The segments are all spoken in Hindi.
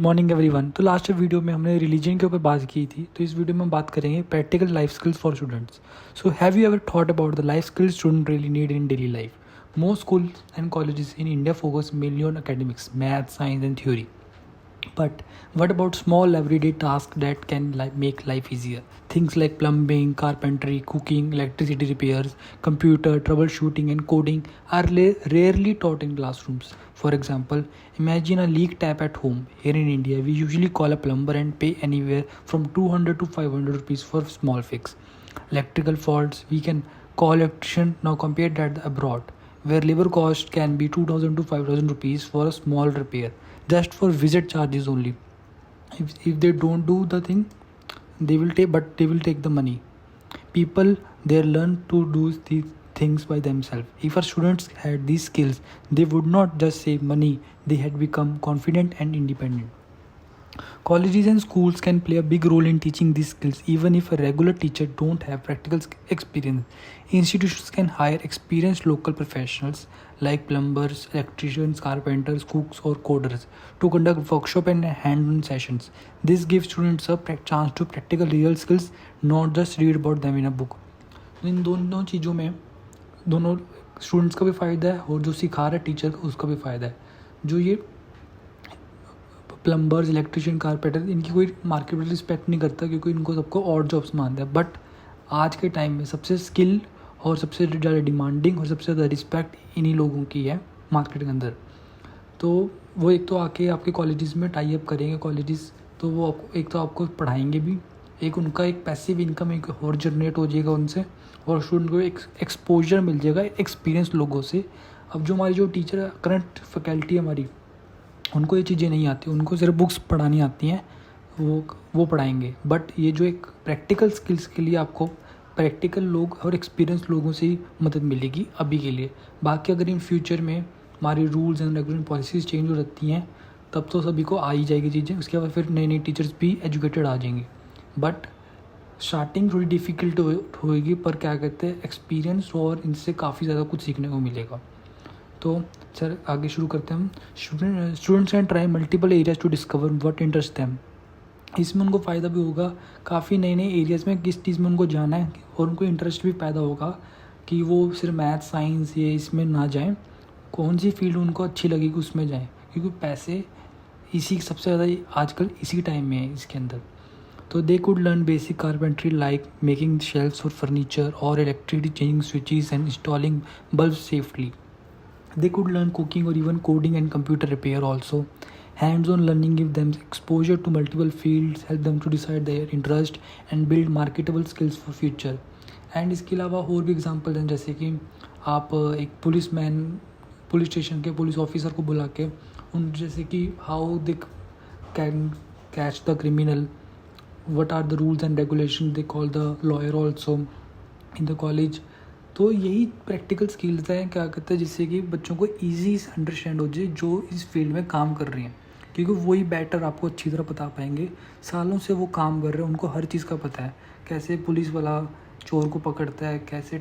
Morning everyone. तो लास्ट वीडियो में हमने रिलीजन के ऊपर बात की थी, तो इस वीडियो में हम बात करेंगे practical life skills for students. So have you ever thought about the life skills student really need in daily life? Most schools and colleges in India focus mainly on academics, math, science and theory. But what about small everyday tasks that can make life easier? Things like plumbing, carpentry, cooking, electricity repairs, computer troubleshooting, and coding are rarely taught in classrooms. For example, imagine a leak tap at home. Here in India, we usually call a plumber and pay anywhere from 200 to 500 rupees for small fix. Electrical faults, we can call electrician. Now compare that abroad, where labor cost can be 2000 to 5000 rupees for a small repair, just for visit charges only. If they don't do the thing, they will take the money. People there learn to do these things by themselves. If our students had these skills, they would not just save money, they had become confident and independent. Colleges and schools can play a big role in teaching these skills even if a regular teacher don't have practical experience. Institutions can hire experienced local professionals like plumbers, electricians, carpenters, cooks or coders to conduct workshop and hand-on sessions. This gives students a chance to practical real skills, not just read about them in a book. इन दोनों चीज़ों में दोनों स्टूडेंट्स का भी फ़ायदा है और जो सिखा रहा है टीचर का उसका भी फ़ायदा है। जो ये प्लम्बर्स, इलेक्ट्रिशियन, कारपेंटर, इनकी कोई मार्केट में रिस्पेक्ट नहीं करता क्योंकि इनको सबको और जॉब्स मानता है। बट आज के टाइम में सबसे स्किल और सबसे ज़्यादा डिमांडिंग और सबसे ज़्यादा रिस्पेक्ट इन्हीं लोगों की है मार्केट के अंदर। तो वो एक तो आके आपके कॉलेजेस में टाई अप करेंगे कॉलेजेस, तो वो आपको एक तो आपको पढ़ाएंगे भी, एक उनका एक पैसिव इनकम एक और जनरेट हो जाएगा उनसे, और स्टूडेंट को एक एक्सपोजर मिल जाएगा एक्सपीरियंस लोगों से। अब जो हमारी जो टीचर करंट फैकल्टी है हमारी, उनको ये चीज़ें नहीं आती, उनको सिर्फ बुक्स पढ़ानी आती हैं, वो पढ़ाएंगे। बट ये जो एक प्रैक्टिकल स्किल्स के लिए आपको प्रैक्टिकल लोग और एक्सपीरियंस लोगों से ही मदद मिलेगी अभी के लिए। बाकी अगर इन फ्यूचर में हमारी rules and regulation policies change हो जाती हैं तब तो सभी को आ ही जाएगी चीज़ें, उसके बाद फिर नए नए टीचर्स भी एजुकेटेड आ जाएंगे। बट स्टार्टिंग थोड़ी डिफ़िकल्ट होएगी, पर क्या कहते हैं एक्सपीरियंस और इनसे काफ़ी ज़्यादा कुछ सीखने को मिलेगा। तो सर आगे शुरू करते हैं हम। Students can try multiple areas to discover what interest them. इसमें उनको फ़ायदा भी होगा, काफ़ी नए नए एरियाज़ में किस चीज़ में उनको जाना है, और उनको इंटरेस्ट भी पैदा होगा कि वो सिर्फ मैथ साइंस ये इसमें ना जाएं, कौन सी फील्ड उनको अच्छी लगेगी उसमें जाएं, क्योंकि पैसे इसी सबसे ज़्यादा आजकल इसी टाइम में है इसके अंदर। तो they could learn basic carpentry like making shelves for furniture और electricity changing switches and installing bulb safely. They could learn cooking or even coding and computer repair also. Hands-on learning give them exposure to multiple fields, help them to decide their interest and build marketable skills for future. And इसके अलावा और भी एग्जांपल हैं, जैसे कि आप एक पुलिस स्टेशन के पुलिस ऑफिसर को बुला के उन जैसे कि how they can catch the criminal, what are the rules and regulation, they call the lawyer also in the college. तो यही प्रैक्टिकल स्किल्स हैं क्या कहते हैं जिससे कि बच्चों को ईजी अंडरस्टैंड हो जाए जो इस फील्ड में काम कर रही हैं, क्योंकि वही बेटर आपको अच्छी तरह बता पाएंगे। सालों से वो काम कर रहे हैं, उनको हर चीज़ का पता है, कैसे पुलिस वाला चोर को पकड़ता है, कैसे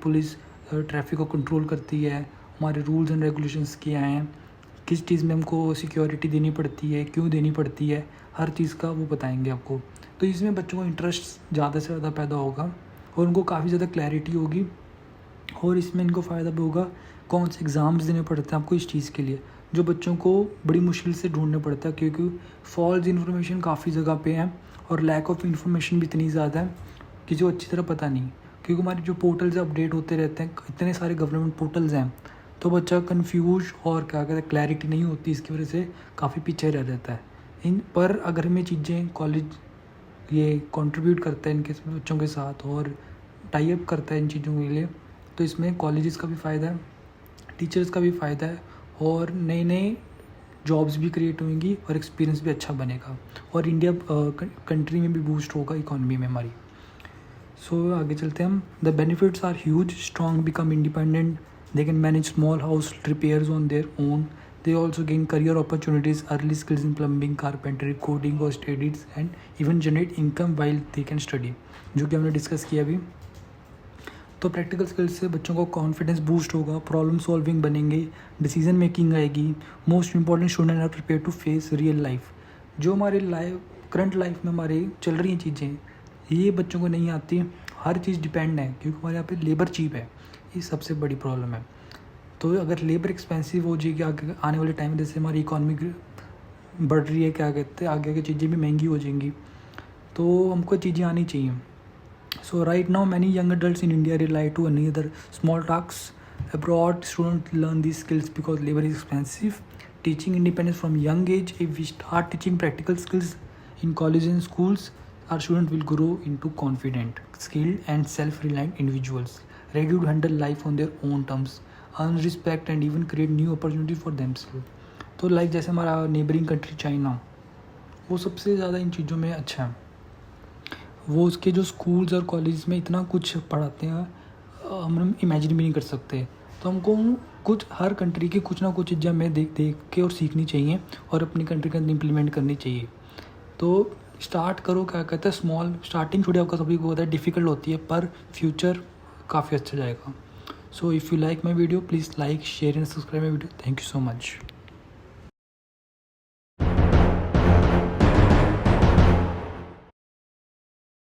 पुलिस ट्रैफिक को कंट्रोल करती है, हमारे रूल्स एंड रेगुलेशंस क्या हैं, किस चीज़ में हमको सिक्योरिटी देनी पड़ती है, क्यों देनी पड़ती है, हर चीज़ का वो बताएंगे आपको। तो इसमें बच्चों को इंटरेस्ट ज़्यादा से ज़्यादा पैदा होगा और उनको काफ़ी ज़्यादा क्लैरिटी होगी, और इसमें इनको फ़ायदा भी होगा। कौन से एग्ज़ाम्स देने पड़ते हैं आपको इस चीज़ के लिए, जो बच्चों को बड़ी मुश्किल से ढूंढने पड़ता है, क्योंकि फॉल्स इन्फॉर्मेशन काफ़ी जगह पे है और लैक ऑफ इन्फॉर्मेशन भी इतनी ज़्यादा है कि जो अच्छी तरह पता नहीं, क्योंकि हमारे जो पोर्टल्स अपडेट होते रहते हैं, इतने सारे गवर्नमेंट पोर्टल्स हैं, तो बच्चा कन्फ्यूज और क्या कहते हैं क्लैरिटी नहीं होती, इसकी वजह से काफ़ी पीछे रह जाता है। इन पर अगर हमें चीज़ें कॉलेज ये कंट्रीब्यूट करता है इनके बच्चों के साथ और टाई अप करता है इन चीज़ों के लिए, तो इसमें कॉलेजेस का भी फ़ायदा है, टीचर्स का भी फ़ायदा है, और नए नए जॉब्स भी क्रिएट होंगी और एक्सपीरियंस भी अच्छा बनेगा, और इंडिया कंट्री में भी बूस्ट होगा इकोनॉमी में हमारी। सो आगे चलते हैं हम। The benefits are huge, strong become independent, they can manage small house repairs on their own, they also gain career opportunities, early skills in plumbing, carpentry, coding और studies, and even generate income while they can study, जो कि हमने डिस्कस किया अभी। तो प्रैक्टिकल स्किल्स से बच्चों को कॉन्फिडेंस बूस्ट होगा, प्रॉब्लम सॉल्विंग बनेंगे, डिसीजन मेकिंग आएगी। Most important, student are prepare to face real life. जो हमारे करंट लाइफ में हमारे चल रही हैं चीज़ें, ये बच्चों को नहीं आती। हर चीज़ डिपेंड है क्योंकि हमारे यहाँ पे लेबर चीप है, ये सबसे बड़ी प्रॉब्लम है। तो अगर लेबर एक्सपेंसिव हो जाएगी आगे आने वाले टाइम में, जैसे हमारी इकॉनमी बढ़ रही है, क्या कहते हैं, आगे आगे चीज़ें भी महंगी हो जाएंगी, तो हमको चीज़ें आनी चाहिए। So right now many young adults in India rely to another small tasks. Abroad, students learn these skills because labor is expensive. Teaching independence from young age, if we start teaching practical skills in colleges and schools, our students will grow into confident, skilled, and self-reliant individuals, ready to handle life on their own terms, earn respect, and even create new opportunities for themselves. तो लाइक जैसे हमारा नेबरिंग कंट्री चाइना, वो सबसे ज़्यादा इन चीज़ों में अच्छा है। वो उसके जो स्कूल्स और कॉलेज में इतना कुछ पढ़ाते हैं, हम इमेजिन भी नहीं कर सकते। तो हमको कुछ हर कंट्री की कुछ ना कुछ चीज़ें हमें देख देख के और सीखनी चाहिए और अपनी कंट्री के अंदर इम्प्लीमेंट करनी चाहिए। तो स्टार्ट करो, क्या कहते हैं, स्मॉल स्टार्टिंग थोड़ी आपका सभी को होता है, डिफ़िकल्ट होती है, पर फ्यूचर काफ़ी अच्छा जाएगा। So if you like my video, please like, share and subscribe my video. Thank you so much.